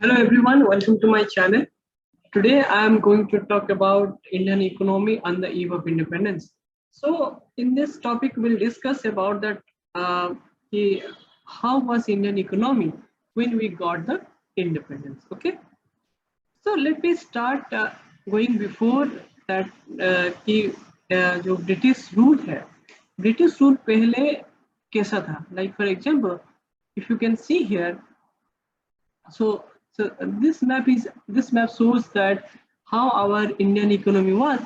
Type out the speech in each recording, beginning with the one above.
Hello everyone, welcome to my channel. Today I am going to talk about Indian economy on the eve of independence. So in this topic we'll discuss about that how was Indian economy when we got the independence. Okay, so let me start going before that जो British rule है, British rule पहले कैसा था? Like for example, if you can see here, so this map shows that how our Indian economy was.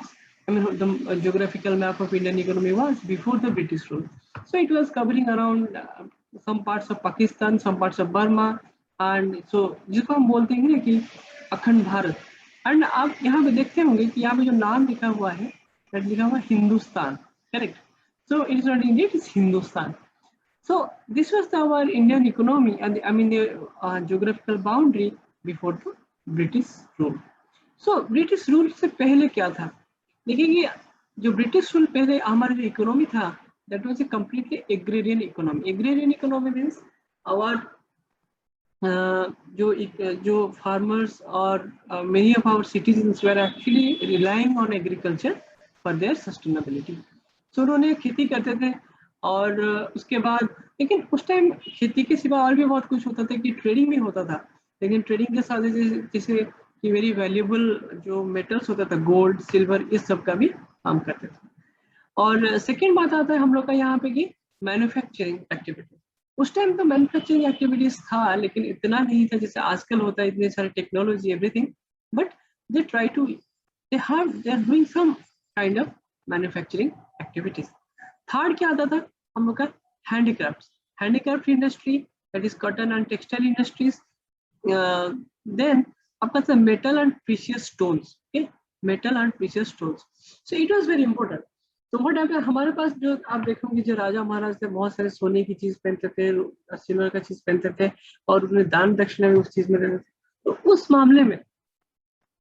I mean, the geographical map of Indian economy was before the British rule. So it was covering around some parts of Pakistan, some parts of Burma, and so जिसको हम बोलते हैं कि अखंड Bharat. And आप यहाँ पे देखते होंगे कि यहाँ पे जो नाम लिखा हुआ है, that लिखा हुआ Hindustan, correct? So it is not India, it is Hindustan. So this was our Indian economy and the geographical boundary before the British rule. So British rule से पहले क्या था? देखिए कि जो British rule पहले हमारा जो economy था, that was a completely agrarian economy. Agrarian economy means our जो farmers or many of our citizens were actually relying on agriculture for their sustainability. So उन्होंने खेती करते थे और उसके बाद, लेकिन उस टाइम खेती के सिवा और भी बहुत कुछ होता था कि ट्रेडिंग भी होता था, लेकिन ट्रेडिंग के साथ जैसे कि वेरी वैल्यूएबल जो मेटल्स होता था, गोल्ड, सिल्वर, इस सब का भी काम करते थे. और सेकेंड बात आता है हम लोग का यहाँ पे कि मैन्युफैक्चरिंग एक्टिविटी. उस टाइम तो मैन्युफैक्चरिंग एक्टिविटीज था, लेकिन इतना नहीं था जैसे आजकल होता है, इतने सारे technology everything, but they try to they are doing some kind of manufacturing activities. Third क्या आता था हम लोग का? Handicraft industry, that is cotton and textile industries. Then आपका था metal and precious stones. Okay, metal and precious stones. So it was very important. तो what happened, हमारे पास जो आप देखोगे जो राजा महाराज थे, बहुत सारे सोने की चीज पहनते थे, सिल्वर का चीज पहनते थे, और उन्हें दान दक्षिणा भी उस चीज में देते थे. तो उस मामले में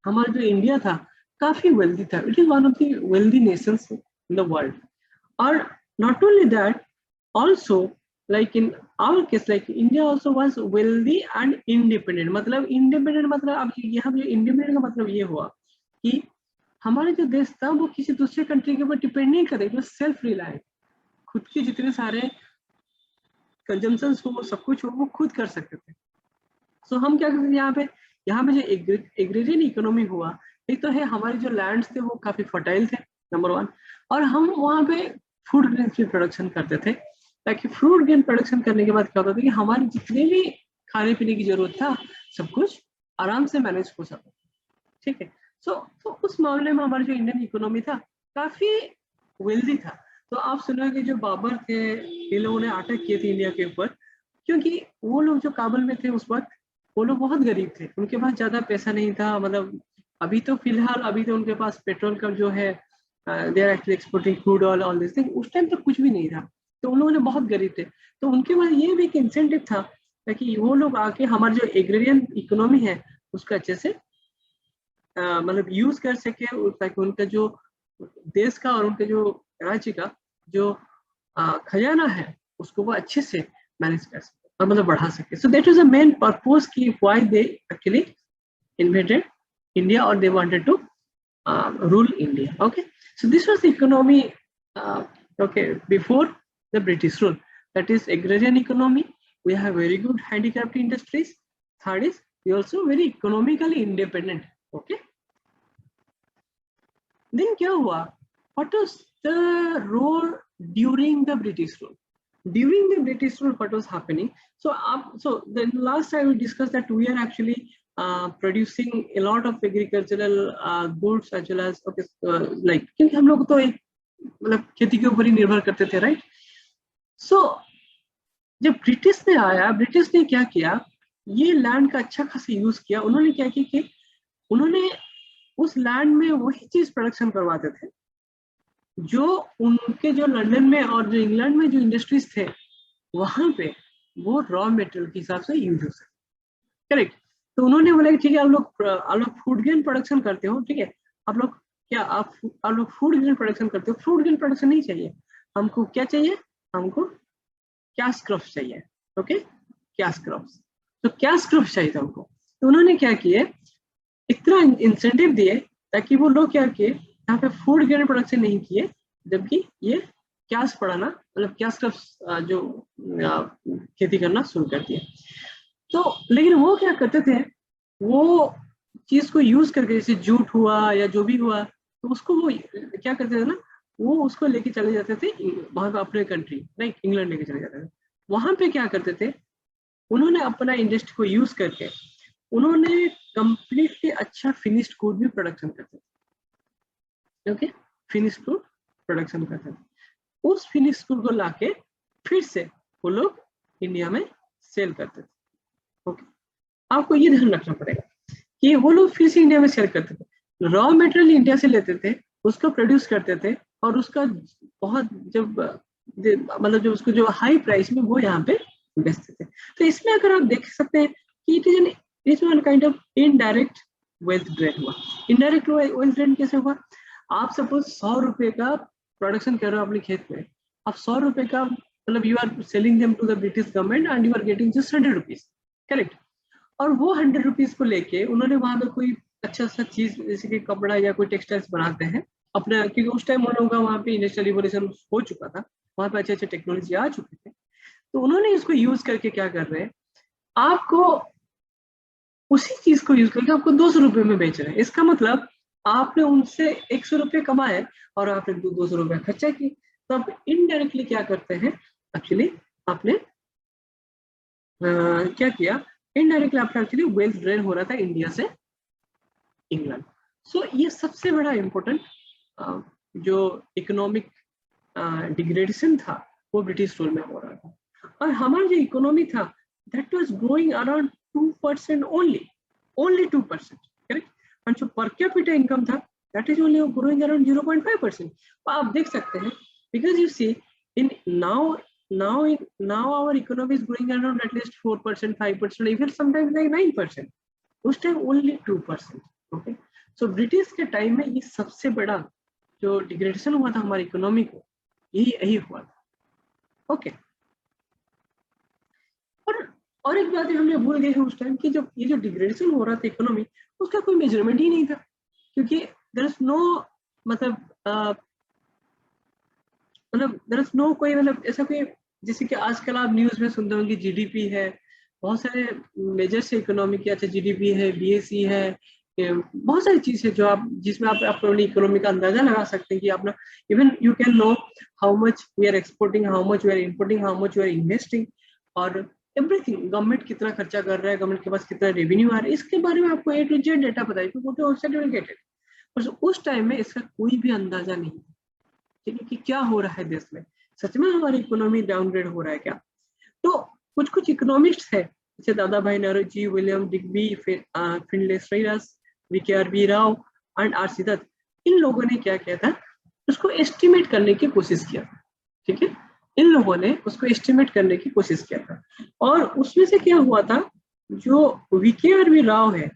हमारा जो इंडिया था काफी वेल्दी था. It is one of the wealthy Nations in the world. और not only that, also like in our case, like India also was wealthy and independent. मतलब independent मतलब अब यहाँ पे independent का मतलब ये हुआ कि हमारा जो देश था वो किसी दूसरे कंट्री के ऊपर डिपेंड नहीं करे, वो सेल्फ रिलायंट, खुद के जितने सारे कंजम्पशंस हो, वो सब कुछ हो, वो खुद कर सकते थे. सो हम क्या करते थे यहाँ पे जो एग्रेरियन इकोनॉमी हुआ, एक तो है हमारे जो लैंड्स थे वो काफी फर्टाइल थे, नंबर वन, और हम वहाँ पे फूड ग्रेन की प्रोडक्शन करते थे, ताकि फ्रूट ग्रेन प्रोडक्शन करने के बाद क्या होता था कि हमारी जितने भी खाने पीने की जरूरत था सब कुछ आराम से मैनेज हो सकता. ठीक है. तो उस मामले में हमारा जो इंडियन इकोनॉमी था काफी वेल्दी था. तो आप सुनोगे जो बाबर थे, ये लोगों ने अटैक किए थे इंडिया के ऊपर, क्योंकि वो लोग जो काबुल में थे उस वक्त, वो लोग बहुत गरीब थे, उनके पास ज्यादा पैसा नहीं था. मतलब अभी तो फिलहाल अभी तो उनके पास पेट्रोल का जो है, they are actually exporting crude oil, all these things. उस टाइम तो कुछ भी नहीं था, तो उन लोगों ने बहुत गरीब थे. तो उनके पास ये भी एक इंसेंटिव था ताकि वो लोग आके हमारे जो एग्रेरियन इकोनॉमी है उसका अच्छे से मतलब यूज कर सके, ताकि उनका जो देश का और उनके जो राज्य का जो खजाना है उसको वो अच्छे से मैनेज कर सके और मतलब बढ़ा सके. So that was the main purpose की why they actually invented India, और they wanted to rule India. Okay, so this was the economy okay before the British rule. That is agrarian economy. We have very good handicraft industries. Third is we also very economically independent. Okay, then क्या हुआ? What was the role during the British rule? During the British rule, what was happening? So the last time we discussed that we are actually producing a lot of agricultural goods as well as like, क्योंकि हम लोग तो एक मतलब खेती के ऊपर ही निर्भर करते थे, राइट? सो जब ब्रिटिश ने आया, ब्रिटिश ने क्या किया, ये लैंड का अच्छा खासा यूज किया. उन्होंने क्या किया कि उन्होंने उस लैंड में वही चीज प्रोडक्शन करवाते थे जो उनके जो लंदन में और जो इंग्लैंड में जो इंडस्ट्रीज थे वहां पे वो रॉ मटेरियल के हिसाब से यूज हो सके. करेक्ट. तो उन्होंने बोला कि ठीक है, आप लोग फूड ग्रेन प्रोडक्शन करते हो, ठीक है, आप लोग फूड ग्रेन प्रोडक्शन करते हो, फूड ग्रेन प्रोडक्शन नहीं चाहिए हमको. क्या चाहिए? हमको कैश क्रॉप्स चाहिए. Okay, cash crops. तो कैश क्रॉप्स चाहिए था हमको. तो उन्होंने क्या किए, इतना इंसेंटिव दिए ताकि वो लोग क्या किए, यहाँ पे फूड ग्रेन प्रोडक्शन नहीं किए, जबकि ये कैश पढ़ाना, मतलब कैश का जो खेती करना शुरू कर दिया। तो लेकिन वो क्या करते थे, वो चीज को यूज करके, जैसे जूट हुआ या जो भी हुआ, तो उसको वो क्या करते थे ना, वो उसको लेके चले जाते थे वहां पे अपने कंट्री, लाइक इंग्लैंड लेके चले जाते थे। वहां पे क्या करते थे, उन्होंने अपना इंडस्ट्री को यूज करके उन्होंने कंप्लीटली अच्छा फिनिश्ड गुड भी प्रोडक्शन करते थे। ओके, फिनिश्ड गुड प्रोडक्शन करते थे। उस फिनिश्ड गुड को लाके फिर से वो लोग इंडिया में सेल करते थे। ओके, आपको ये ध्यान रखना पड़ेगा कि वो लोग फिर से इंडिया में सेल करते थे, रॉ मटेरियल इंडिया से लेते थे, उसको प्रोड्यूस करते थे, और उसका बहुत जब मतलब जो उसको जो हाई प्राइस में वो यहाँ पे बेचते थे। तो इसमें अगर आप देख सकते हैं कि it is one kind of indirect wealth drain हुआ। इनडायरेक्ट वेल्थ ड्रेन कैसे हुआ, आप सपोज 100 रुपए का प्रोडक्शन कर रहे हो अपने खेत में, आप 100 रुपए का मतलब you are selling them to the British government and you are getting just 100 rupees, correct. और वो 100 रुपीज को लेके उन्होंने वहां पे कोई अच्छा सा चीज जैसे कि कपड़ा या कोई टेक्सटाइल्स बनाते हैं अपने, क्योंकि उस टाइम उन लोगों का वहाँ पे इंडस्ट्रियल रिवोल्यूशन हो चुका था, वहाँ पे अच्छे अच्छे टेक्नोलॉजी आ चुके थे। तो उन्होंने इसको यूज करके क्या कर रहे हैं, आपको उसी चीज को यूज करके आपको 200 रुपए में बेच रहे हैं। इसका मतलब आपने उनसे 100 रुपए कमाए और आपने 200 रुपए खर्चा किए। तो आप इनडायरेक्टली क्या करते हैं, एक्चुअली आपने क्या किया, इनडायरेक्टली आपका एक्चुअली वेल्थ ड्रेन हो रहा था इंडिया से इंग्लैंड। सो ये सबसे बड़ा इंपॉर्टेंट जो इकोनॉमिक डिग्रेडेशन था वो ब्रिटिश रूल में हो रहा था। और हमारा जो इकोनॉमी था that was growing around 2% only 2%, correct. And जो पर कैपिटा इनकम था that is only growing around 0.5%। आप देख सकते हैं because you see in now our economy is growing around at least 4%, 5%, even sometimes like 9%. उस time only 2%। Okay, so British के time में ये सबसे बड़ा जो डिग्रेडेशन हुआ था हमारी इकोनॉमी को, यही हुआ था। ओके, और एक बात हमने भूल गए हैं उस टाइम कि जब ये जो डिग्रेडेशन हो रहा था इकोनॉमी, उसका कोई मेजरमेंट ही नहीं था, क्योंकि देयर इज नो मतलब देयर इज नो कोई मतलब ऐसा कोई, जैसे कि आजकल आप न्यूज में सुनते होंगे जीडीपी है, बहुत सारे मेजर से इकोनॉमी की, अच्छा जीडीपी है, बीएसई है, बहुत सारी चीज है जो आप जिसमें आप अपनी इकोनॉमी का अंदाजा लगा सकते हैं कि अपना even you can know how much we are exporting, how much we are importing, how much we are investing, और एवरीथिंग, गवर्नमेंट कितना खर्चा कर रहा है, गवर्नमेंट के पास कितना रेवेन्यू आ रहा है, इसके बारे में आपको ए टू जेड डेटा पता है क्योंकि वो सर्टिफिकेटेड। पर उस टाइम में इसका कोई भी अंदाजा नहीं था, ठीक है, कि क्या हो रहा है देश में, सच में हमारी इकोनॉमी डाउनग्रेड हो रहा है क्या। तो कुछ कुछ इकोनॉमिस्ट है जैसे Dadabhai Naoroji, William Digby, Finlay Shirras, V K R V. Rao and R C Dutt, इन लोगों ने क्या किया था, उसको एस्टिमेट करने की कोशिश किया था। ठीक है, इन लोगों ने उसको एस्टिमेट करने की कोशिश किया था, और उसमें से क्या हुआ था, जो वी.के.आर.बी. राव है,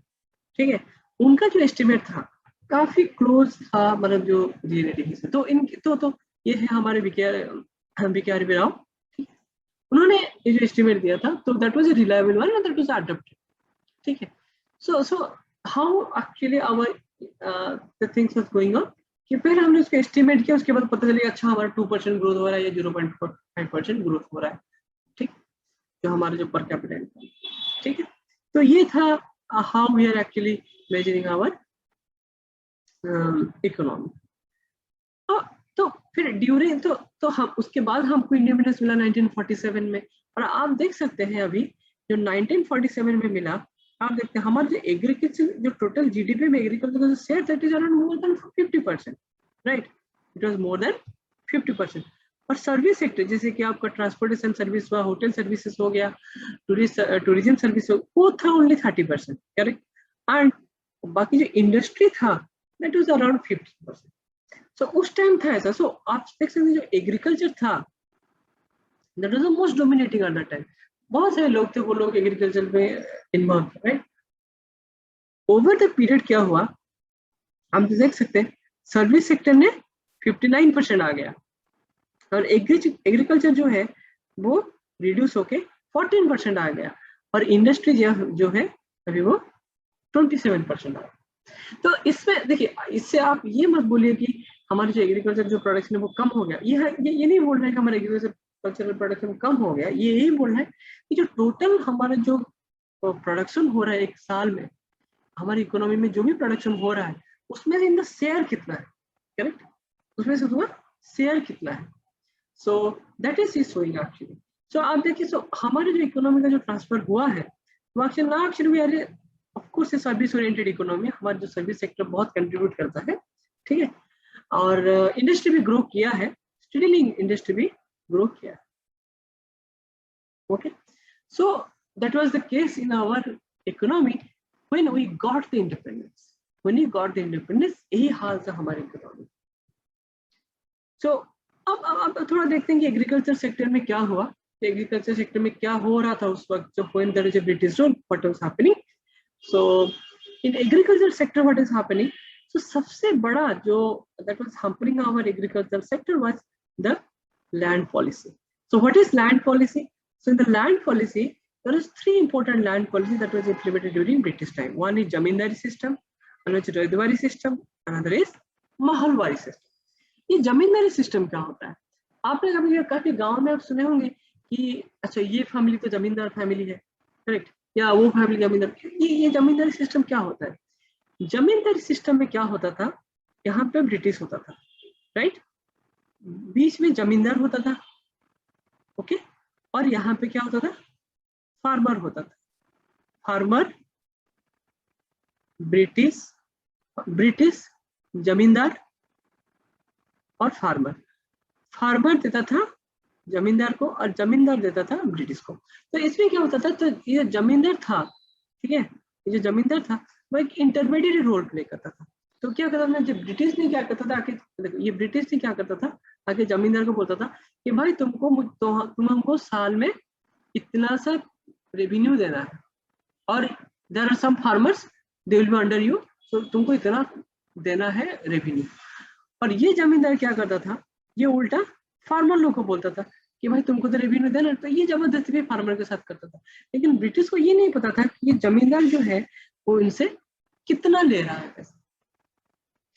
ठीक है, उनका जो एस्टिमेट था काफी क्लोज था, मतलब जो रियलिटी से। तो इन तो ये है हमारे वी.के.आर.बी. राव, उन्होंने ये जो एस्टिमेट दिया था, तो that was a reliable one and that was adopted. ठीक है, so how actually our the things was going on, कि पहले हमने उसका एस्टिमेट किया, उसके बाद पता चला अच्छा हमारा 2% ग्रोथ हो रहा है या 0.5% ग्रोथ हो रहा है, ठीक, जो हमारा जो पर कैपिटा इनकम, ठीक है। तो ये था how we are actually measuring our economy. तो फिर ड्यूरिंग तो हम उसके बाद हमको इंडिपेंडेंस मिला 1947 में, और आप देख सकते हैं अभी जो 1947 में मिला, आप देखते हैं हमारा जो एग्रीकल्चर, जो टोटल जीडीपी में एग्रीकल्चर का share that is around more than 50%, right, it was more than 50%। और सर्विस सेक्टर जैसे कि आपका ट्रांसपोर्टेशन सर्विस हुआ, होटल सर्विसेज हो गया, टूरिज्म सर्विस हो, वो था ओनली 30%, करेक्ट। एंड बाकी जो इंडस्ट्री था दैट वाज अराउंड 50%। सो उस टाइम था ऐसा। सो आप देख सकते हैं जो एग्रीकल्चर था that was the most dominating at that time. बहुत सारे लोग थे, वो लोग एग्रीकल्चर में इन्वॉल्व थे, राइट। ओवर द पीरियड क्या हुआ, हम देख सकते हैं सर्विस सेक्टर ने 59% आ गया, और एग्रीकल्चर जो है वो रिड्यूस होके 14% आ गया, और इंडस्ट्री जो है अभी वो 27% आया। तो इसमें देखिए, इससे आप ये मत बोलिए कि हमारे जो एग्रीकल्चर जो प्रोडक्शन है वो कम हो गया। ये नहीं बोल रहा है कि हमारा एग्रीकल्चर प्रोडक्शन कम हो गया, ये यही बोल रहा है कि जो टोटल हमारा जो प्रोडक्शन हो रहा है एक साल में, हमारी इकोनॉमी में जो भी प्रोडक्शन हो रहा है उसमें से इनका शेयर कितना है, करेक्ट, उसमें से तुम्हारा शेयर कितना है। So that is showing actually. So आप देखिए, सो हमारे जो इकोनॉमी का जो ट्रांसफर हुआ है वो actually we are of course service oriented economy, हमारा जो सर्विस सेक्टर बहुत कंट्रीब्यूट करता है, ठीक है, और इंडस्ट्री भी ग्रो किया है, स्टीलिंग इंडस्ट्री भी ग्रो किया है। Okay, so that was the case in our economy when we got the independence. When you got the independence, यही हाल था हमारी इकोनॉमी। सो अब थोड़ा देखते हैं कि एग्रीकल्चर सेक्टर में क्या हुआ, एग्रीकल्चर सेक्टर में क्या हो रहा था उस वक्त जब when there is a British rule, what was happening. So in agriculture sector what is happening, so सबसे बड़ा जो that was hampering our agriculture sector was the land policy. So what is land policy? So in the land policy there is three important land policies that was implemented during British time. One is zamindari system, another is roidwari system, another is mahalwari system. ये जमींदारी system क्या होता है? आपने कभी काफी गांव में आप सुने होंगे कि अच्छा ये फैमिली तो जमींदार फैमिली है, करेक्ट, या वो फैमिली जमींदार। ये जमींदारी सिस्टम क्या होता है? जमींदारी सिस्टम में क्या होता था, यहाँ पे ब्रिटिश होता था, राइट, बीच में जमींदार होता था, ओके, और यहाँ पे क्या होता था, फार्मर होता था। फार्मर, ब्रिटिश जमींदार और फार्मर। फार्मर देता था जमींदार को और जमींदार देता था ब्रिटिश को। तो इसमें क्या होता था, तो ये जमींदार था, ठीक है, ये जो जमींदार था वो एक इंटरमीडिएट रोल प्ले करता था। तो क्या करता था, जब ब्रिटिश ने क्या करता था, आके देखो ये ब्रिटिश ने क्या करता था, आके जमींदार को बोलता था कि भाई तुम हमको साल में इतना सा रेवेन्यू देना है, और there are some farmers they will be under you, so तुमको इतना देना है रेवेन्यू। और ये जमींदार क्या करता था, ये उल्टा फार्मर लोग को बोलता था कि भाई तुमको तो रेवेन्यू देना, तो ये जबरदस्ती भी फार्मर के साथ करता था। लेकिन ब्रिटिश को ये नहीं पता था कि ये जमींदार जो है वो इनसे कितना ले रहा है पैसा,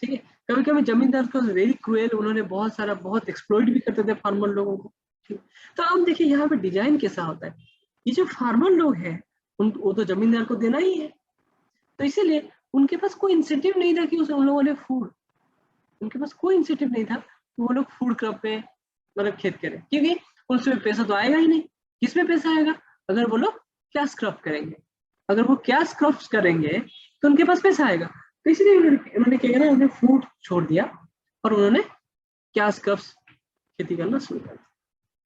ठीक है। कभी कभी जमींदार को वेरी क्रूएल, उन्होंने बहुत एक्सप्लॉइट भी करते थे फार्मर लोगों को, ठीक। तो अब देखिए यहाँ पे डिजाइन कैसा होता है, ये जो फार्मर लोग हैं वो तो जमींदार को देना ही है, तो इसीलिए उनके पास कोई इंसेंटिव नहीं था कि उन लोगों ने उनके पास कोई इंसेंटिव नहीं था कि वो लोग फूड क्रॉप पे मतलब खेत करें, क्योंकि उसमें पैसा तो आएगा ही नहीं। किसमें पैसा आएगा? अगर वो लोग कैश क्रॉप करेंगे, अगर वो कैश क्रॉप्स करेंगे तो उनके पास पैसा आएगा। तो इसलिए उन्होंने क्या किया, उन्होंने फूड छोड़ दिया और उन्होंने कैश क्रॉप्स खेती करना शुरू कर दिया,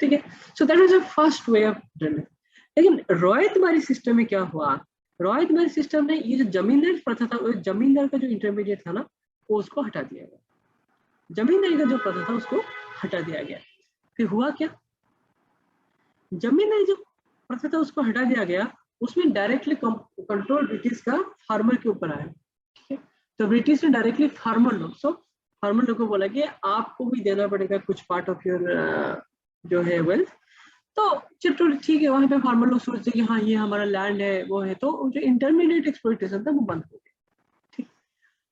ठीक है। So that was the first way of doing it. लेकिन रॉयतबारी सिस्टम में क्या हुआ, रॉयतबारी सिस्टम में ये जो जमींदार प्रथा था, जमींदार का जो इंटरमीडिएट था ना, वो उसको हटा दिया गया। जमींदारी का जो प्रथा था उसको हटा दिया गया। फिर हुआ क्या, जमींदारी जो प्रथा था उसको हटा दिया गया, उसमें डायरेक्टली कंट्रोल ब्रिटिश का फार्मर के ऊपर आया, ठीक है। तो ब्रिटिश ने डायरेक्टली फार्मर लोग को बोला कि आपको भी देना पड़ेगा कुछ पार्ट ऑफ योर जो है वेल्थ। तो चलो ठीक है, वहां पे फार्मर लोग सोचते कि हाँ ये हमारा लैंड है वो है, तो जो इंटरमीडिएट एक्सप्लॉइटेशन था वो बंद हो गया, ठीक।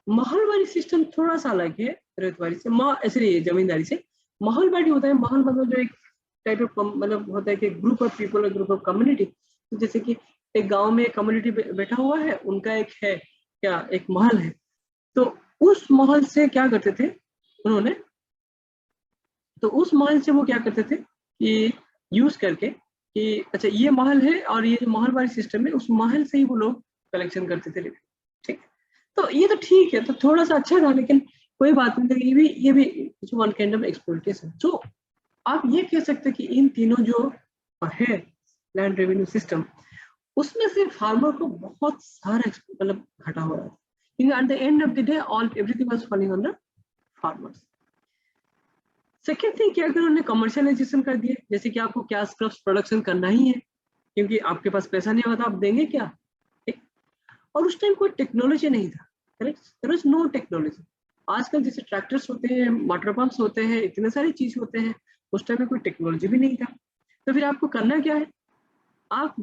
महलवारी सिस्टम थोड़ा सा अलग है रैयतवारी से, ऐसे जमींदारी से। महलवारी होता है, महल मतलब जो एक टाइप ऑफ मतलब होता है कि group of people, group of community. तो जैसे कि एक गांव में एक कम्युनिटी बैठा हुआ है, उनका एक है क्या, एक महल है, तो उस महल से क्या करते थे उन्होंने, तो उस महल से वो क्या करते थे कि यूज करके कि अच्छा ये महल है और ये जो महलवारी सिस्टम है उस महल से ही वो लोग कलेक्शन करते थे, ठीक। तो ये तो ठीक है, तो थोड़ा सा अच्छा था, लेकिन कोई बात नहीं, ये भी वन काइंड ऑफ एक्सप्लॉइटेशन। तो आप ये कह सकते हैं कि इन तीनों जो है लैंड रेवेन्यू सिस्टम, उसमें से फार्मर को बहुत सारा मतलब घाटा हो रहा था, क्योंकि at the end of the day all everything was falling on the farmers. Second thing क्या, अगर उन्होंने कमर्शियलाइजेशन कर दिया, जैसे कि आपको कैश क्रॉप्स प्रोडक्शन करना ही है क्योंकि आपके पास पैसा नहीं होता, आप देंगे क्या, ठीक। और उस टाइम कोई टेक्नोलॉजी नहीं था, correct, there was no technology. आजकल जैसे ट्रैक्टर्स होते हैं, वाटर पंप्स होते हैं, इतने सारी चीज होते हैं, उस टाइम में कोई टेक्नोलॉजी भी नहीं था। तो फिर आपको करना क्या है, आप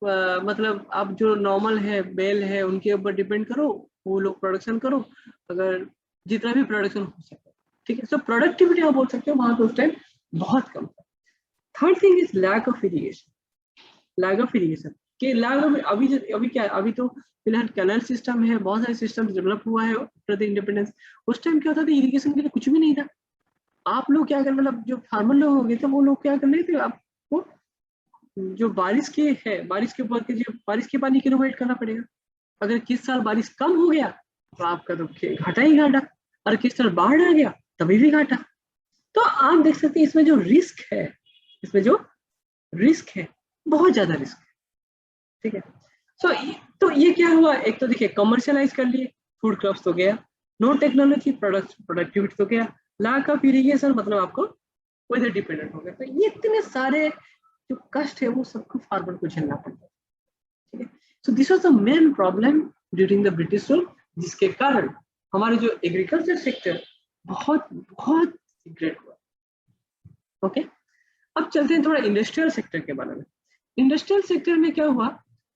मतलब आप जो नॉर्मल है बेल है उनके ऊपर डिपेंड करो, वो लोग प्रोडक्शन करो, अगर जितना भी प्रोडक्शन हो सके, ठीक है। सो प्रोडक्टिविटी आप बोल सकते हो वहां पे उस टाइम बहुत कम था। Third thing is lack of irrigation, lack of irrigation के लैक ऑफ, अभी क्या है, अभी तो फिलहाल कैनल सिस्टम है, बहुत सारे सिस्टम डेवलप हुआ है आफ्टर द इंडिपेंडेंस। उस टाइम क्या होता था, इरिगेशन के लिए कुछ भी नहीं था। आप लोग क्या कर, मतलब जो फार्मर लोग हो गए थे वो लोग क्या कर रहे थे, आपको जो बारिश के है, बारिश के ऊपर के जो बारिश के पानी के लिए वेट करना पड़ेगा। अगर किस साल बारिश कम हो गया तो आपका तो घाटा ही घाटा, और किस साल बाढ़ आ गया तभी भी घाटा। तो आप देख सकते हैं इसमें जो रिस्क है, इसमें जो रिस्क है बहुत ज्यादा रिस्क है, ठीक है। सो तो ये क्या हुआ, एक तो देखिए कमर्शियलाइज कर लिए, फूड क्रॉप्स तो गया, नो टेक्नोलॉजी प्रोडक्टिविटी तो गया, लैक ऑफ इरिगेशन मतलब आपको वेदर डिपेंडेंट हो गया। तो ये इतने सारे जो कष्ट है वो सबको फार्मर को झेलना पड़ता है, ठीक है। So this was the main problem during the British rule, जिसके कारण हमारे जो एग्रीकल्चर सेक्टर बहुत बहुत ग्रेट हुआ। ओके, अब चलते हैं थोड़ा इंडस्ट्रियल सेक्टर के बारे में। इंडस्ट्रियल सेक्टर में क्या हुआ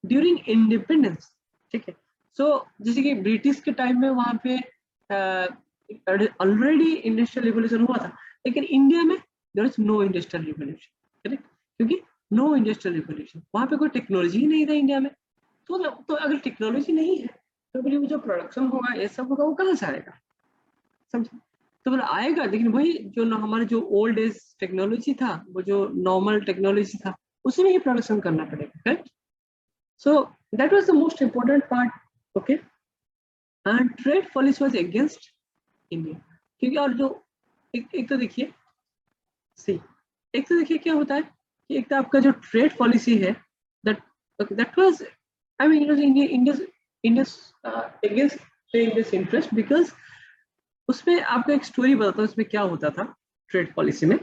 ड्यूरिंग इंडिपेंडेंस, ठीक है। सो जैसे कि ब्रिटिश के टाइम में वहां पे ऑलरेडी इंडस्ट्रियल रिवोल्यूशन हुआ था, लेकिन इंडिया में there is no industrial revolution, correct, क्योंकि नो इंडस्ट्रियल रिवोल्यूशन, वहां पे कोई टेक्नोलॉजी ही नहीं था इंडिया में। तो अगर टेक्नोलॉजी नहीं है तो फिर वो जो प्रोडक्शन होगा ये सब होगा वो कहाँ से आएगा, समझे। तो मतलब आएगा, लेकिन वही जो हमारे जो ओल्ड एज टेक्नोलॉजी था, वो जो नॉर्मल टेक्नोलॉजी था, उसी में ही प्रोडक्शन करना पड़ेगा, correct. So that was the most important part, okay. And trade policy was against India, क्योंकि और जो एक तो देखिए सी, एक तो देखिए क्या होता है कि एक तो आपका जो ट्रेड पॉलिसी है, that was, I mean India against Indians interest, because उसमें आपको एक स्टोरी बताता हूँ उसमें क्या होता था ट्रेड पॉलिसी में,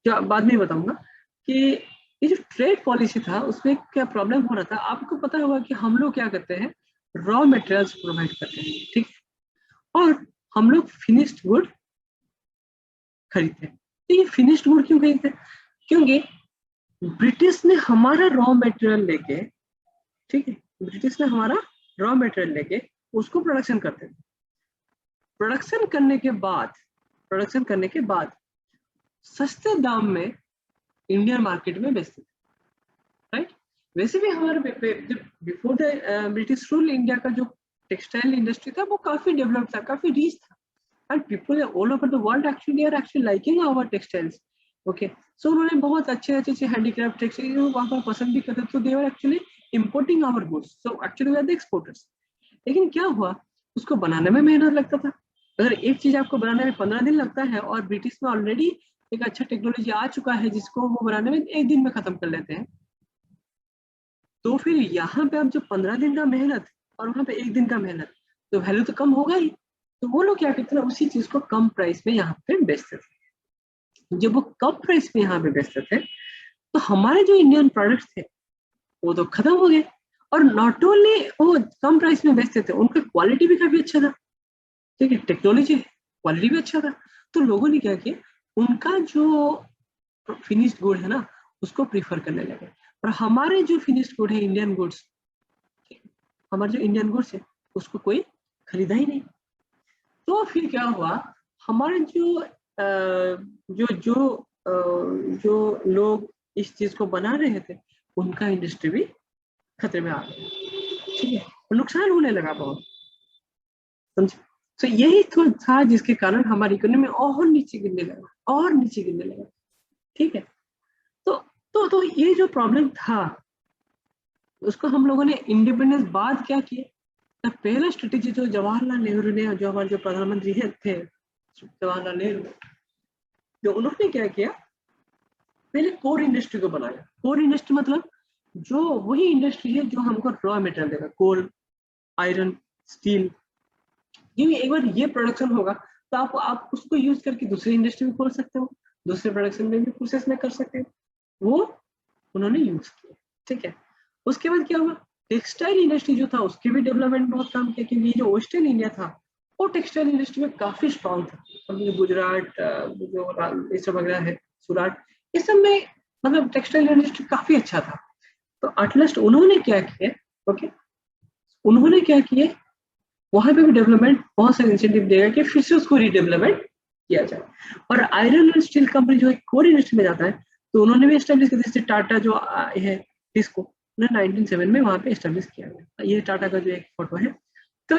जो बाद में बताऊंगा कि ये जो ट्रेड पॉलिसी था उसमें क्या प्रॉब्लम हो रहा था। आपको पता होगा कि हम लोग क्या करते हैं, रॉ मटेरियल्स प्रोवाइड करते हैं, ठीक है, और हम लोग फिनिश्ड गुड खरीदते हैं। तो ये फिनिश्ड गुड क्यों खरीदते हैं, क्योंकि ब्रिटिश ने हमारा रॉ मटेरियल लेके, ठीक है, ब्रिटिश ने हमारा रॉ मटेरियल लेके उसको प्रोडक्शन करते थे। प्रोडक्शन करने के बाद सस्ते दाम में इंडियन मार्केट में बेचते थे, राइट। वैसे भी हमारे जब before the British rule India का जो टेक्सटाइल इंडस्ट्री था वो काफी डेवलप था, काफी रिच था, and people all over the world actually are actually liking our textiles, okay. So उन्होंने बहुत अच्छे अच्छे हैंडीक्राफ्ट टेक्सटाइल वहाँ पर पसंद भी करते थे, तो they were actually importing our goods, so actually we are the exporters. लेकिन क्या हुआ, उसको बनाने में मेहनत लगता था। अगर एक चीज आपको बनाने में 15 दिन लगता है और ब्रिटिश में ऑलरेडी एक अच्छा टेक्नोलॉजी आ चुका है जिसको वो बनाने में एक दिन में खत्म कर लेते हैं, तो फिर यहाँ पे आप जो 15 दिन का मेहनत और वहां पे एक दिन का मेहनत, तो वैल्यू तो कम होगा ही। तो वो लोग क्या करते थे, उसी चीज को कम प्राइस में यहाँ पे बेचते थे। जब वो कम प्राइस में यहाँ पे बेचते थे तो हमारे जो इंडियन प्रोडक्ट्स थे वो तो खत्म हो गए, और नॉट ओनली वो कम प्राइस में बेचते थे, उनका क्वालिटी भी काफी अच्छा था, ठीक है, टेक्नोलॉजी क्वालिटी भी अच्छा था। तो लोगों ने क्या किया, उनका जो फिनिश्ड गुड है ना उसको प्रीफर करने लगे, और हमारे जो फिनिश्ड गुड है इंडियन गुड्स, हमारे जो इंडियन गुड्स है उसको कोई खरीदा ही नहीं। तो फिर क्या हुआ, हमारे जो जो जो लोग इस चीज को बना रहे थे उनका इंडस्ट्री भी खतरे में आ गया, ठीक है, और नुकसान होने लगा बहुत, समझे। तो यही तो था जिसके कारण हमारी इकोनॉमी और नीचे गिरने लगा, और नीचे गिरने लगा, ठीक है। तो ये जो प्रॉब्लम था उसको हम लोगों ने इंडिपेंडेंस बाद क्या किया, पहला स्ट्रेटेजी जो जवाहरलाल नेहरू ने, जो हमारे जो प्रधानमंत्री थे जवाहरलाल नेहरू, जो उन्होंने क्या किया, पहले कोर इंडस्ट्री को बनाया। कोर इंडस्ट्री मतलब जो वही इंडस्ट्री है जो हमको रॉ मटेरियल देगा, कोल, आयरन, स्टील, ये एक बार ये प्रोडक्शन होगा तो आप उसको यूज करके दूसरी इंडस्ट्री में खोल सकते हो, दूसरे प्रोडक्शन में भी प्रोसेस में कर सकते हो, वो उन्होंने यूज किया, ठीक है। उसके बाद क्या हुआ, टेक्सटाइल इंडस्ट्री जो था उसके भी डेवलपमेंट बहुत काम किया, क्योंकि जो वेस्टर्न इंडिया था वो टेक्सटाइल इंडस्ट्री में काफी स्ट्रॉन्ग था। गुजरात जो ये सब वगैरह है, सूरत, इस सब में मतलब टेक्सटाइल इंडस्ट्री काफी अच्छा था। तो एटलीस्ट उन्होंने क्या किया, ओके, उन्होंने क्या किया, वहां पे भी डेवलपमेंट बहुत सारे इंसेंटिव देगा कि फिर से उसको रीडेवलपमेंट किया जाए। और आयरन एंड स्टील कंपनी जो है कोर इंडस्ट्री में जाता है, तो उन्होंने भी एस्टेब्लिश किया, जैसे टाटा जो है इसको 1907 में वहां पे एस्टेब्लिश किया गया। ये टाटा का जो एक फोटो है। तो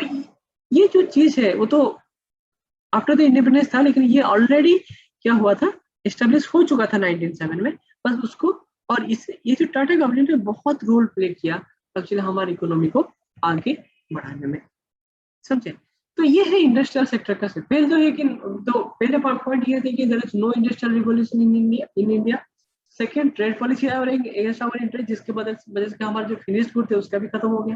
ये जो चीज है वो तो आफ्टर द इंडिपेंडेंस था, लेकिन ये ऑलरेडी क्या हुआ था, एस्टेब्लिश हो चुका था 1907 में। बस उसको, और इस ये जो टाटा कंपनी ने बहुत रोल प्ले किया एक्चुअली हमारी इकोनॉमी को आगे बढ़ाने में, समझे। तो ये है इंडस्ट्रियल सेक्टर का। फिर जो है कि तो पहले पॉइंट ये थे कि there is no industrial revolution in India. Second, trade policy और इंटरेस्ट, जिसके वजह से हमारे जो फिनिश्ड गुड थे उसका भी खत्म हो गया।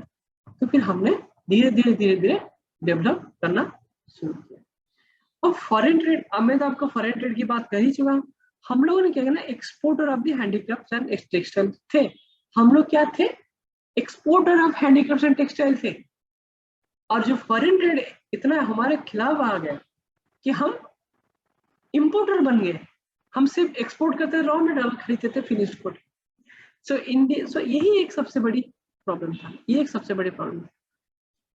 तो फिर हमने धीरे धीरे डेवलप करना शुरू किया। और फॉरेन ट्रेड, अब मैं तो आपको फॉरेन ट्रेड की बात कर ही चुका हूँ। हम लोगों ने क्या किया ना, exporter of the handicraft and textile थे। हम लोग क्या थे, exporter of handicraft and textile थे। और जो फॉरेन ट्रेड इतना हमारे खिलाफ आ गया कि हम इंपोर्टर बन गए। हम सिर्फ एक्सपोर्ट करते थे, रॉ मटेरियल खरीदते थे, फिनिश्ड गुड। सो यही एक सबसे बड़ी प्रॉब्लम था, ये एक सबसे बड़ी प्रॉब्लम था।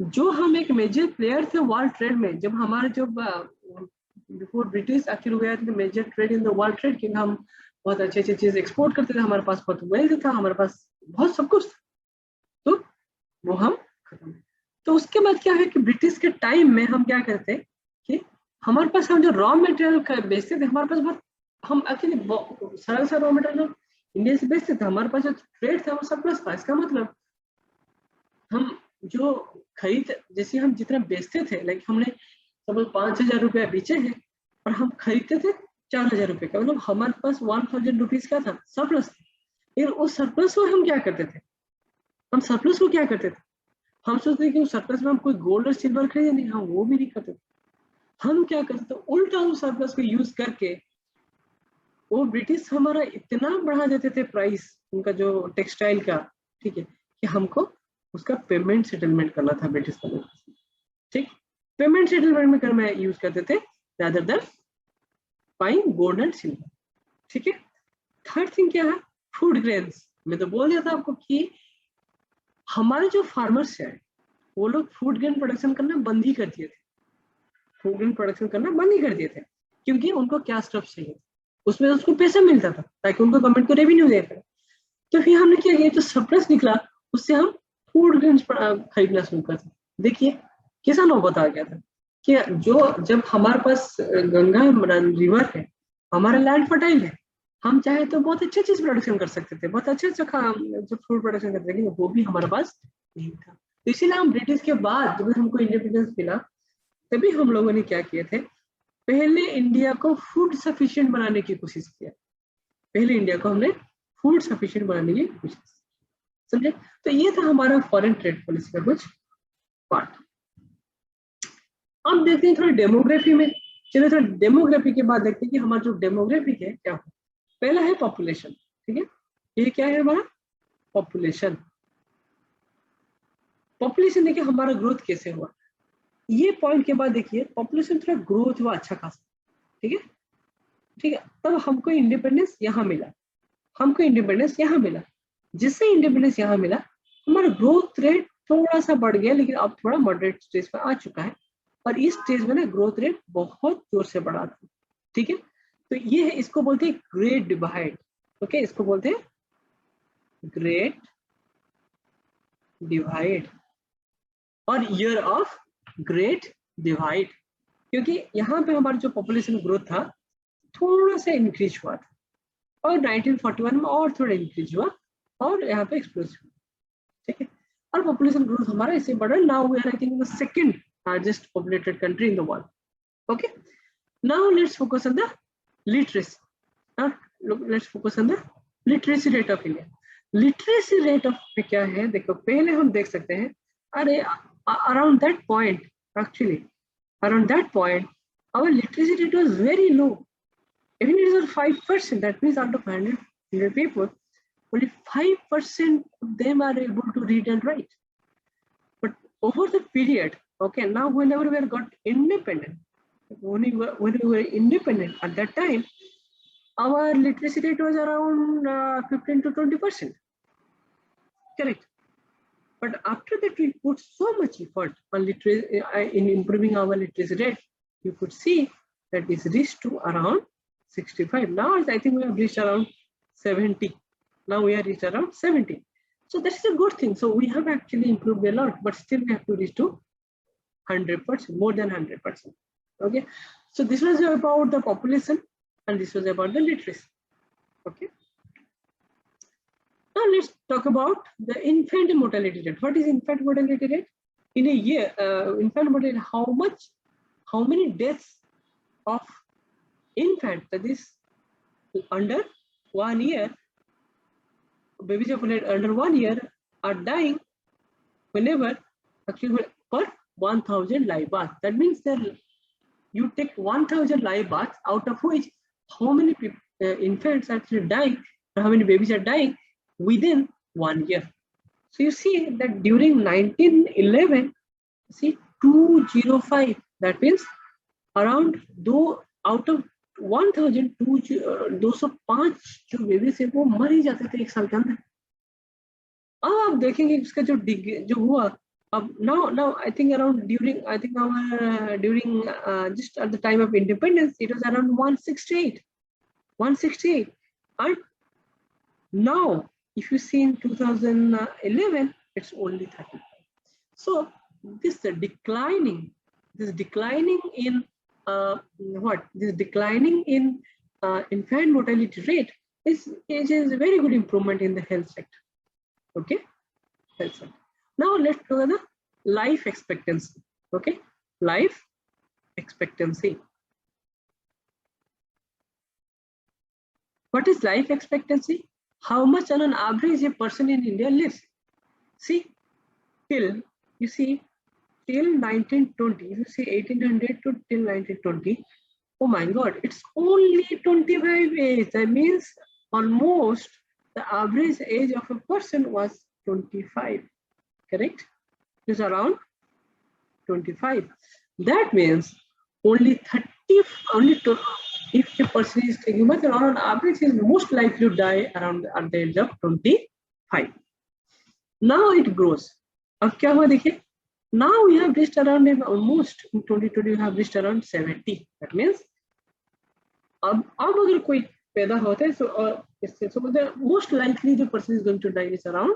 जो हम एक मेजर प्लेयर थे वर्ल्ड ट्रेड में, जब हमारे जो बिफोर ब्रिटिश एक्चुअली हुआ थे major trade in the world trade, क्योंकि हम बहुत अच्छी अच्छी चीज एक्सपोर्ट करते थे, हमारे पास बहुत वेल्थ था, हमारे पास बहुत सब कुछ था। तो वो हम खत्म। तो उसके बाद क्या है कि ब्रिटिश के टाइम में हम क्या करते कि हमारे पास, हम जो रॉ मटेरियल बेचते थे, हमारे पास बहुत, हम एक्चुअली सारा सा रॉ मटेरियल इंडिया से बेचते थे, हमारे पास जो ट्रेड था वो सरप्लस था। इसका मतलब हम जो खरीद, जैसे हम जितना बेचते थे, लाइक हमने सपोज 5,000 रुपया बेचे हैं और हम खरीदते थे 4,000 रुपये का, मतलब हमारे पास 1,000 रुपीज का था सरप्लस। लेकिन उस सरप्लस को हम क्या करते थे, हम सरप्लस को क्या करते थे, हम सोचते थे कि उस सरप्लस में हम कोई गोल्ड और सिल्वर खरीदे, नहीं, हम वो भी नहीं करते थे। हम क्या करते थे, उल्टा उस सरप्लस को यूज करके वो ब्रिटिश हमारा इतना बढ़ा देते थे प्राइस उनका जो टेक्सटाइल का, ठीक है, कि हमको उसका पेमेंट सेटलमेंट करना था ब्रिटिश का, ठीक। पेमेंट सेटलमेंट में कर में यूज करते थे rather than buying gold and silver, ठीक है। थर्ड थिंग क्या है, फूड ग्रेन्स। मैं तो बोल दिया था आपको कि हमारे जो फार्मर्स हैं वो लोग फूड ग्रेन प्रोडक्शन करना बंद ही कर दिए थे। फूड ग्रेन प्रोडक्शन करना बंद ही कर दिए थे, क्योंकि उनको क्या स्टफ चाहिए, उसमें उसको पैसा मिलता था ताकि उनको गवर्नमेंट को रेवेन्यू देता। तो फिर हमने क्या किया, जो सरप्लस निकला उससे हम फूड ग्रेन्स खरीदना शुरू कर दिया। देखिए कैसा नौबत आ गया था कि जो जब हमारे पास गंगा रिवर है, हमारा लैंड फर्टाइल है, हम चाहे तो बहुत अच्छे चीज प्रोडक्शन कर सकते थे, बहुत अच्छे जो फूड प्रोडक्शन करते थे, वो भी हमारे पास नहीं था। तो इसीलिए हम ब्रिटिश के बाद जब हमको इंडिपेंडेंस मिला, तभी हम लोगों ने क्या किए थे, पहले इंडिया को फूड सफिशिएंट बनाने की कोशिश किया। पहले इंडिया को हमने फूड सफिशिएंट बनाने की कोशिश, समझे। तो ये था हमारा फॉरेन ट्रेड पॉलिसी का कुछ पार्ट। अब देखते हैं थोड़ा डेमोग्राफी में, चलिए थोड़ा डेमोग्राफी के बाद देखते हैं कि हमारा जो डेमोग्राफिक है क्या हो। पहला है पॉपुलेशन, ठीक है, ये क्या है हमारा पॉपुलेशन। पॉपुलेशन देखिए हमारा ग्रोथ कैसे हुआ, ये पॉइंट के बाद देखिए पॉपुलेशन थोड़ा ग्रोथ हुआ अच्छा खासा, ठीक है, ठीक है। तब हमको इंडिपेंडेंस यहाँ मिला, हमको इंडिपेंडेंस यहाँ मिला। जिससे इंडिपेंडेंस यहाँ मिला, हमारा ग्रोथ रेट थोड़ा सा बढ़ गया, लेकिन अब थोड़ा मॉडरेट स्टेज पर आ चुका है। और इस स्टेज में ना ग्रोथ रेट बहुत जोर से बढ़ा था, ठीक है। तो ये है, इसको बोलते हैं ग्रेट डिवाइड, ओके, इसको बोलते हैं ग्रेट डिवाइड और ईयर ऑफ ग्रेट डिवाइड, क्योंकि यहाँ पे हमारा जो पॉपुलेशन ग्रोथ था थोड़ा सा इंक्रीज हुआ था, और 1941 में और थोड़ा इंक्रीज हुआ, और यहाँ पे एक्सप्लोसिव हुआ, ठीक है। और पॉपुलेशन ग्रोथ हमारा इससे बढ़ा, now we are I think the second largest populated country in the world, okay. Now let's focus on the literacy, let's focus on the literacy rate of India. Literacy rate of में क्या है, देखो पहले हम देख सकते हैं, अरे around that point, actually around that point our literacy rate was very low. Even it is 5%, that means out of 100 people, only 5% of them are able to read and write. But over the period, okay, now whenever we got independent, when we were independent at that time, our literacy rate was around 15 to 20%. Correct. But after that, we put so much effort on literacy in improving our literacy rate. You could see that it's reached to around 65. Now I think we have reached around 70. Now we are reached around 70. So that's a good thing. So we have actually improved a lot, but still we have to reach to 100%, more than 100%. Okay. So this was about the population, and this was about the literacy. Okay. Now let's talk about the infant mortality rate. What is infant mortality rate? In a year, infant mortality, how many deaths of infant, that is under 1 year, babies of under 1 year are dying whenever, actually per 1000 live births. That means that you take 1000 live births, out of which how many people, infants actually dying, or how many babies are dying within 1 year. So you see that during 1911, see 205, that means around out of 1000, 205 जो babies है वो मर ही जाते थे एक साल के अंदर. अब आप देखेंगे इसका जो हुआ अब now I think around during just at the time of independence it was around 168, and now if you see in 2011 it's only 35. So this declining in infant mortality rate is a very good improvement in the health sector. Okay, health sector. Now let's look at the life expectancy. Okay, life expectancy. What is life expectancy? How much on an average a person in India lives? See, till 1920, if you see 1800 to till 1920, oh my God, it's only 25 age. That means almost the average age of a person was 25, correct? It's around 25. That means if a person is taking much on average, is most likely to die around at the age of 25. Now it grows. अब क्या हुआ देखिए? Now we have reached around almost in 2020 we have reached around 70. That means अब अगर कोई पैदा होता है so the most likely the person is going to die is around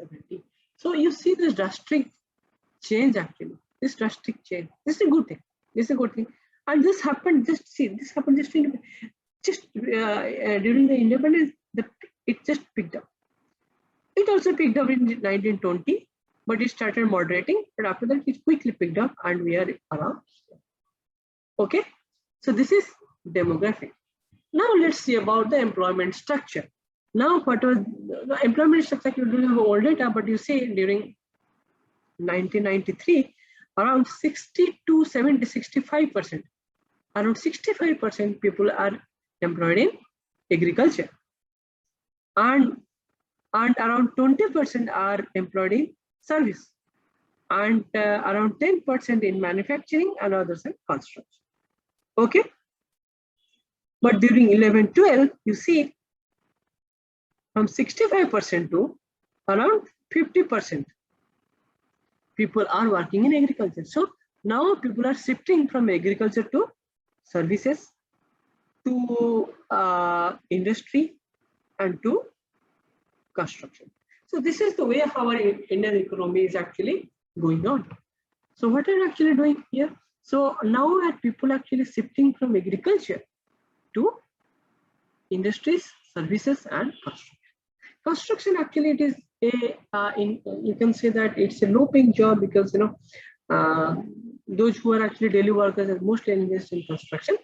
70. So you see this drastic change actually. This drastic change. This is a good thing. This is a good thing. And this happened just during the independence. It just picked up. It also picked up in 1920. But it started moderating, but after that it quickly picked up and we are around. Okay, so this is demographic. Now let's see about the employment structure. Now what was the employment structure? You don't have old data, but you see during 1993, around 60 to 70, 65%, around 65% people are employed in agriculture, and around 20% are employed in service, and around 10% in manufacturing and others in construction. Okay, but during 11-12 you see from 65% to around 50% people are working in agriculture. So now people are shifting from agriculture to services, to industry, and to construction. So this is the way of our Indian economy is actually going on. So what are we actually doing here? So now people are actually shifting from agriculture to industries, services, and construction. Construction actually it is you can say that it's a low-paying job because those who are actually daily workers are mostly engaged in construction.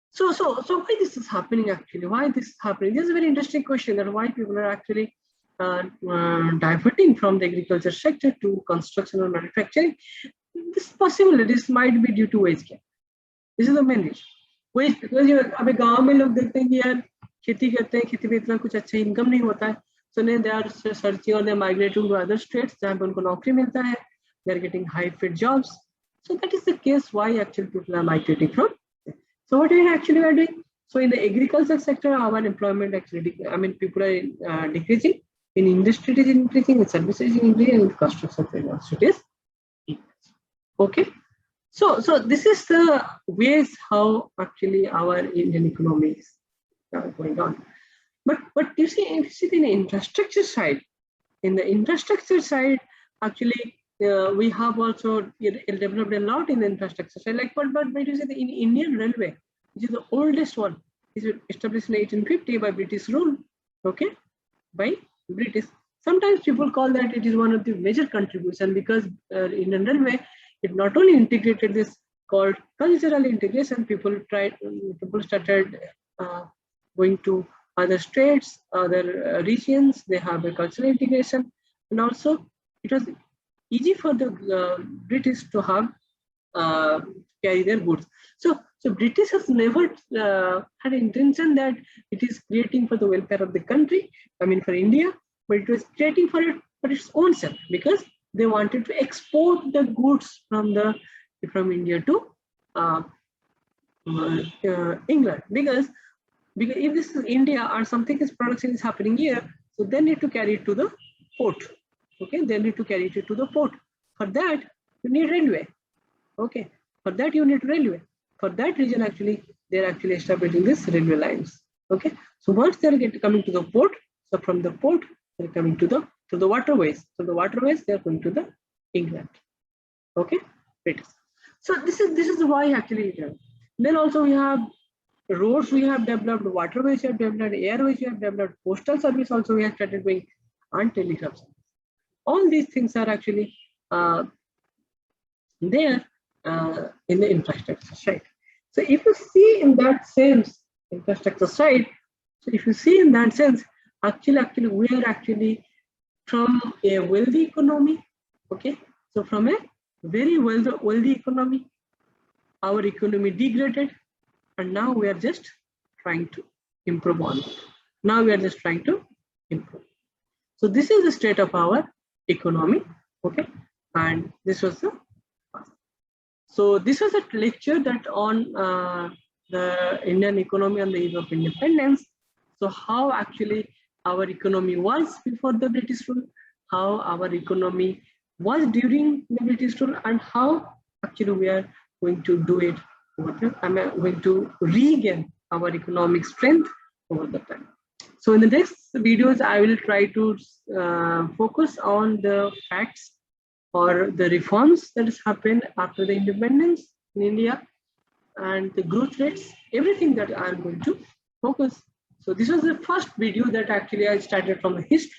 So why this is happening actually? Why this is happening? This is a very interesting question, that why people are actually diverting from the agriculture sector to construction or manufacturing. This possibilities might be due to wage gap. This is the main reason. Wage, because अबे गांव में लोग देखते हैं कि यार खेती करते हैं, खेती में इतना कुछ अच्छा इनकम नहीं होता है, so they are searching or they are migrating to other states जहाँ पे उनको नौकरी मिलता है. They are getting high-paid jobs. So that is the case why actually people are migrating from. So what we actually are doing? So in the agriculture sector, our employment actually, people are decreasing. In industry, it is increasing. In services, it is increasing. And construction, it is increasing. Okay. So this is the ways how actually our Indian economy is going on. But you see, if you see in the infrastructure side, actually we have also developed a lot in the infrastructure side. Like but you see in Indian Railway, which is the oldest one, is established in 1850 by British rule. Okay, by British. Sometimes people call that it is one of the major contribution because Indian Railway, it not only integrated this called cultural integration. People started going to other states, other regions. They have a cultural integration, and also it was easy for the British to have carry their goods. So British has never had intention that it is creating for the welfare of the country. I mean for India, but it was creating for its own self because they wanted to export the goods from India to England because if this is India or something is production is happening here, so they need to carry it to the port. Okay, they need to carry it to the port. For that, you need railway. Okay, for that you need railway. For that reason, actually, they're actually establishing these railway lines. Okay, so once they're coming to the port, so from the port they're coming to the waterways. So the waterways they're going to the England. Okay, great. So this is why actually. Then also we have roads we have developed, waterways we have developed, airways we have developed, postal service also we have started doing, and telegraph service. All these things are actually there in the infrastructure side. So if you see in that sense, infrastructure side, so if you see in that sense, actually we are actually from a wealthy economy, okay? So from a very wealthy economy, our economy degraded, and now we are just trying to improve on it. Now we are just trying to improve. So this is the state of our economy, okay? And this was the so this was a lecture that on the Indian economy on the eve of independence. So how actually our economy was before the British rule, how our economy was during the British rule, and how actually we are going to do it over time. I'm going to regain our economic strength over the time. So in the next videos, I will try to focus on the facts or the reforms that has happened after the independence in India and the growth rates, everything that I'm going to focus. So this was the first video that actually I started from the history.